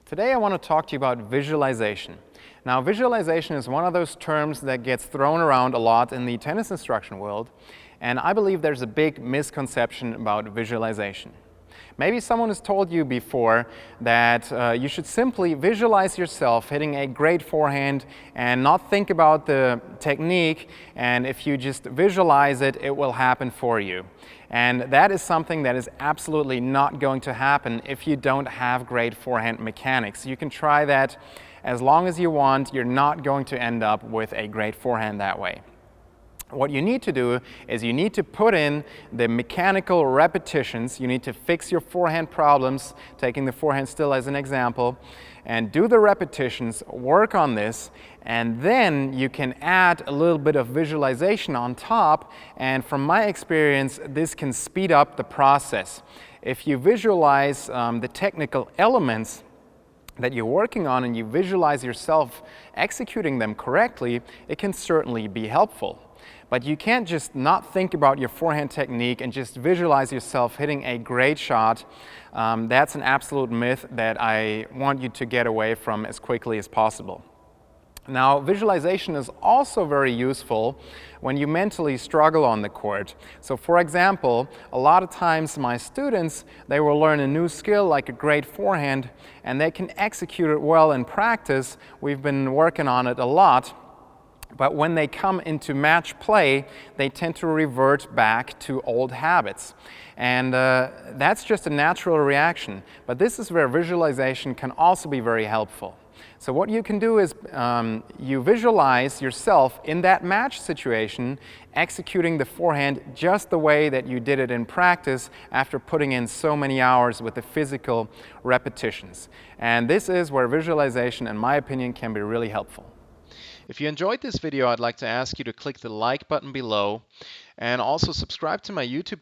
Today I want to talk to you about visualization. Now, visualization is one of those terms that gets thrown around a lot in the tennis instruction world, and I believe there's a big misconception about visualization. Maybe someone has told you before that you should simply visualize yourself hitting a great forehand and not think about the technique, and if you just visualize it, it will happen for you. And that is something that is absolutely not going to happen if you don't have great forehand mechanics. You can try that as long as you want, you're not going to end up with a great forehand that way. What you need to do is you need to put in the mechanical repetitions. You need to fix your forehand problems, taking the forehand still as an example, and do the repetitions, work on this, and then you can add a little bit of visualization on top, and from my experience, this can speed up the process. If you visualize the technical elements that you're working on and you visualize yourself executing them correctly, it can certainly be helpful. But you can't just not think about your forehand technique and just visualize yourself hitting a great shot. That's an absolute myth that I want you to get away from as quickly as possible. Now, visualization is also very useful when you mentally struggle on the court. So for example, a lot of times my students, they will learn a new skill like a great forehand and they can execute it well in practice. We've been working on it a lot. But when they come into match play, they tend to revert back to old habits. And that's just a natural reaction. But this is where visualization can also be very helpful. So what you can do is you visualize yourself in that match situation executing the forehand just the way that you did it in practice after putting in so many hours with the physical repetitions. And this is where visualization, in my opinion, can be really helpful. If you enjoyed this video, I'd like to ask you to click the like button below and also subscribe to my YouTube